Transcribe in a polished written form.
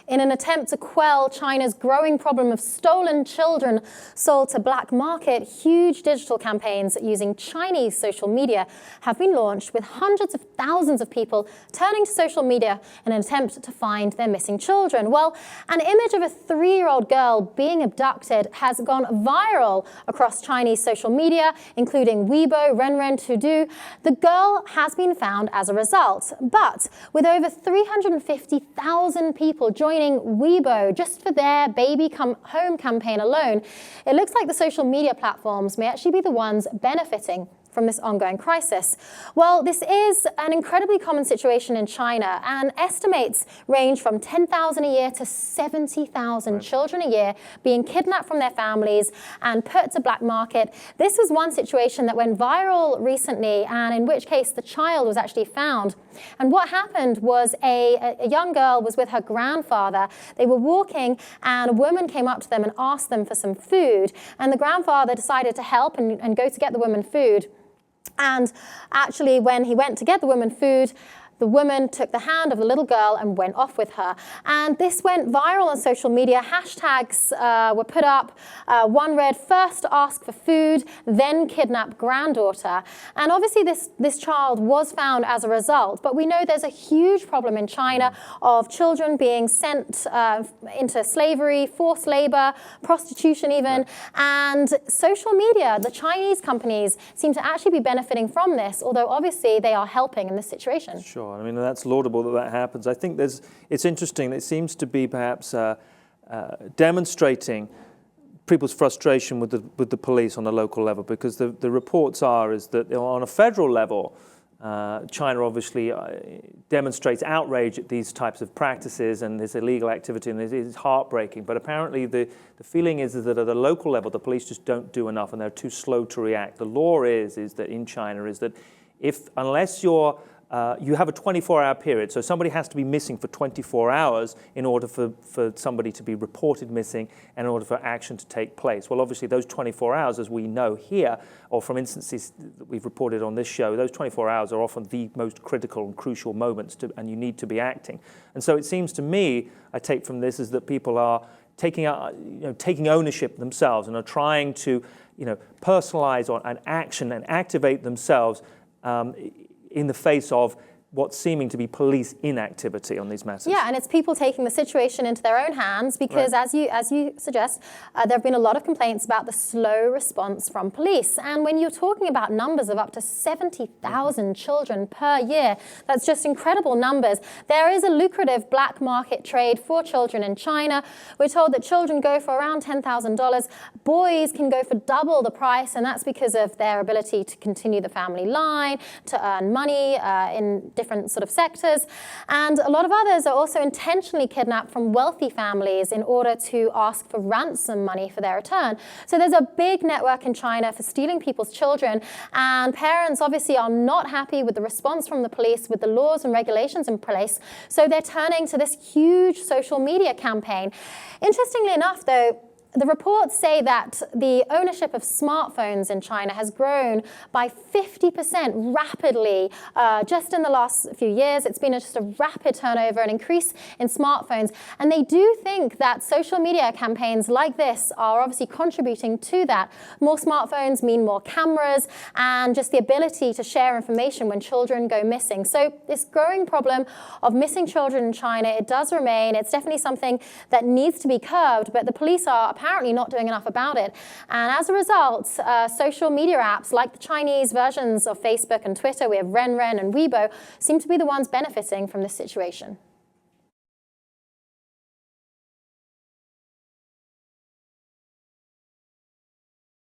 In an attempt to quell China's growing problem of stolen children sold to black market, huge digital campaigns using Chinese social media have been launched, with hundreds of thousands of people turning to social media in an attempt to find their missing children. Well, an image of a 3-year-old girl being abducted has gone viral across Chinese social media, including Weibo, Renren, Tudu. The girl has been found as a result, but with over 350,000 people joining Weibo just for their Baby Come Home campaign alone, it looks like the social media platforms may actually be the ones benefiting from this ongoing crisis. Well, this is an incredibly common situation in China, and estimates range from 10,000 a year to 70,000 children a year being kidnapped from their families and put to black market. This was one situation that went viral recently, and in which case the child was actually found. And what happened was a young girl was with her grandfather. They were walking, and a woman came up to them and asked them for some food. And the grandfather decided to help and go to get the woman food. And actually, when he went to get the woman food, the woman took the hand of the little girl and went off with her. And this went viral on social media. Hashtags were put up. One read, "First ask for food, then kidnap granddaughter." And obviously this child was found as a result. But we know there's a huge problem in China of children being sent into slavery, forced labor, prostitution even. And social media, the Chinese companies, seem to actually be benefiting from this, although obviously they are helping in this situation. Sure. I mean, that's laudable that happens. I think it's interesting. It seems to be perhaps demonstrating people's frustration with the police on the local level, because the reports is that on a federal level, China obviously demonstrates outrage at these types of practices and this illegal activity, and it's heartbreaking. But apparently the feeling is that at the local level, the police just don't do enough and they're too slow to react. The law is that in China is that unless you have a 24-hour period, so somebody has to be missing for 24 hours in order for somebody to be reported missing and in order for action to take place. Well, obviously those 24 hours, as we know here, or from instances that we've reported on this show, those 24 hours are often the most critical and crucial moments, and you need to be acting. And so it seems to me, I take from this, is that people are taking ownership themselves and are trying to personalize an action and activate themselves in the face of what's seeming to be police inactivity on these matters. Yeah, and it's people taking the situation into their own hands because, as you suggest, there have been a lot of complaints about the slow response from police. And when you're talking about numbers of up to 70,000 children per year, that's just incredible numbers. There is a lucrative black market trade for children in China. We're told that children go for around $10,000. Boys can go for double the price, and that's because of their ability to continue the family line, to earn money in different sort of sectors. And a lot of others are also intentionally kidnapped from wealthy families in order to ask for ransom money for their return. So there's a big network in China for stealing people's children, and parents obviously are not happy with the response from the police, with the laws and regulations in place. So they're turning to this huge social media campaign. Interestingly enough, though, the reports say that the ownership of smartphones in China has grown by 50% rapidly just in the last few years. It's been just a rapid turnover, an increase in smartphones. And they do think that social media campaigns like this are obviously contributing to that. More smartphones mean more cameras and just the ability to share information when children go missing. So this growing problem of missing children in China, it does remain. It's definitely something that needs to be curbed, but the police are apparently not doing enough about it. And as a result, social media apps like the Chinese versions of Facebook and Twitter, we have Renren and Weibo, seem to be the ones benefiting from this situation.